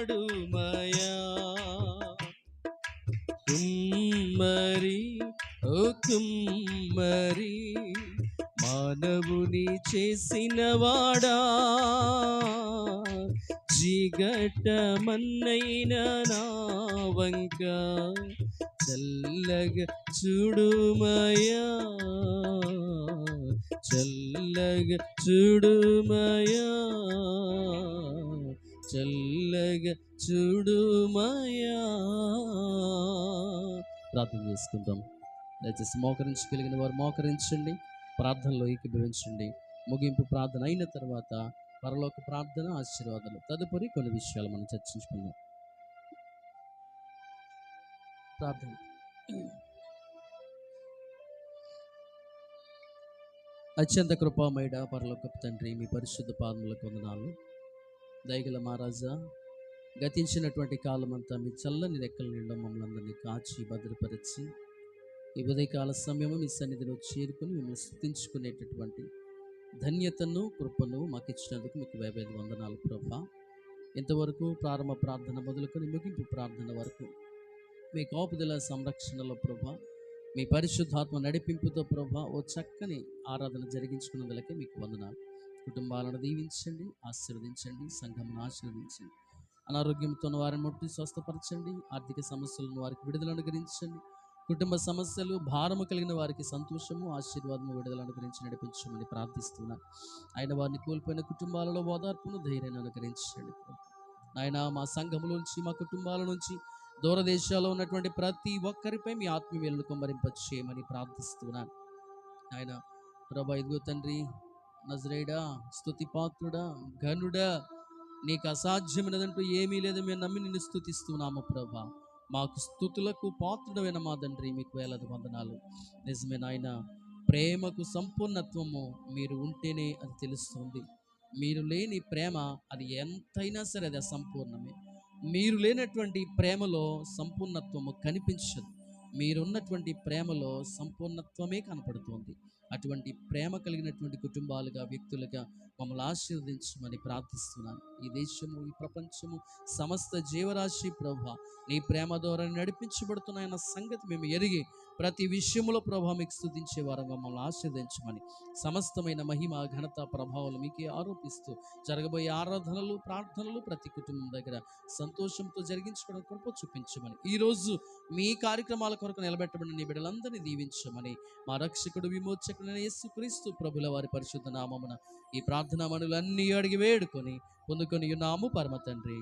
పాడుమయా. కుమ్మరి ఓ కుమ్మరి మానవుని చేసిన వాడా, జిగటమన్నైన నా వంక చల్లగా చూడుమయా, చల్లగా చూడుమయా, చల్లగా చూడుమయా. ప్రార్థన చేసుకుందాం. దయచేసి మోకరించగలిగిన వారు మోకరించండి, ప్రార్థనలో ఏకీభవించండి. ముగింపు ప్రార్థన అయిన తర్వాత పరలోక ప్రార్థన, ఆశీర్వాదాలు, తదుపరి కొన్ని విషయాలు మనం చర్చించుకుందాం. ప్రార్థన. అత్యంత కృపామయుడ పరలోకపు తండ్రి, మీ పరిశుద్ధ పాదములకు వందనాలు. దయగల మహారాజా, గతించినటువంటి కాలమంతా మీ చల్లని రెక్కల నిండా మమ్మల్ని అందరినీ కాచి భద్రపరిచి ఈ ఉదయకాల సమయము మీ సన్నిధిలో చేరుకుని మిమ్మల్ని స్తుతించుకునేటటువంటి ధన్యతను, కృపను మాకు ఇచ్చినందుకు మీకు వేవేల వందనాలు ప్రభా. ఇంతవరకు ప్రారంభ ప్రార్థన మొదలుకొని ముగింపు ప్రార్థన వరకు మీ కాపుదల సంరక్షణలో ప్రభా, మీ పరిశుద్ధాత్మ నడిపింపుతో ప్రభా ఓ చక్కని ఆరాధన జరిగించుకున్నందులకే మీకు వందనాలు. కుటుంబాలను దీవించండి, ఆశీర్వదించండి, సంఘమును ఆశీర్వదించండి. అనారోగ్యంతో వారిని ముట్టి స్వస్థపరచండి, ఆర్థిక సమస్యలను వారికి విడుదల అనుగ్రహించండి. కుటుంబ సమస్యలు, భారము కలిగిన వారికి సంతోషము, ఆశీర్వాదము, విడుదల అనుగ్రహించి నడిపించమని ప్రార్థిస్తున్నాను. ఆయన వారిని కోల్పోయిన కుటుంబాలలో ఓదార్పును, ధైర్యాన్ని అనుగ్రహించండి. ఆయన మా సంఘములోంచి, మా కుటుంబాల నుంచి దూరదేశాల్లో ఉన్నటువంటి ప్రతి ఒక్కరిపై మీ ఆత్మీయులను కుమ్మరింపచేయమని ప్రార్థిస్తున్నాను. ఆయన ప్రభా, ఇదిగో తండ్రి, నజరేయుడా, స్తుతిపాత్రుడా, ఘనుడా, నీకు అసాధ్యమైనదంటూ ఏమీ లేదు. మేము నమ్మి నిన్ను స్తుతిస్తున్నాము ప్రభా. మాకు స్తుతులకు పాత్రుడమైన మా తండ్రి, మీకు వేలాది వందనాలు. నిజమే నాయన, ప్రేమకు సంపూర్ణత్వము మీరు ఉంటేనే అది తెలుస్తుంది. మీరు లేని ప్రేమ అది ఎంతైనా సరే అది అసంపూర్ణమే. మీరు లేనటువంటి ప్రేమలో సంపూర్ణత్వము కనిపించదు. మీరున్నటువంటి ప్రేమలో సంపూర్ణత్వమే కనపడుతుంది. అటువంటి ప్రేమ కలిగినటువంటి కుటుంబాలుగా, వ్యక్తులుగా మమ్మల్ని ఆశీర్వదించమని ప్రార్థిస్తున్నాను. ఈ దేశము, ఈ ప్రపంచము, సమస్త జీవరాశి ప్రభా నీ ప్రేమ ద్వారా నడిపించబడుతున్నాయన్న సంగతి మేము ఎరిగి ప్రతి విషయంలో ప్రభా మీకు స్తుతించే వారంగా మమ్మల్ని ఆశీర్వదించమని, సమస్తమైన మహిమ, ఘనత, ప్రభావాలు మీకే ఆరోపిస్తూ జరగబోయే ఆరాధనలు, ప్రార్థనలు ప్రతి కుటుంబం దగ్గర సంతోషంతో జరిగించుకోవడం కృప చూపించమని, ఈరోజు మీ కార్యక్రమాల కొరకు నిలబెట్టబడిన నీ బిడ్డలందరినీ దీవించమని, మా రక్షకుడు, విమోచకుడైన యేసుక్రీస్తు ప్రభుల వారి పరిశుద్ధ నామమున ఈ ప్రార్థనా మనులన్నీ అడిగి వేడుకొని పొందుకొని ఉన్నాము పరమ తండ్రి.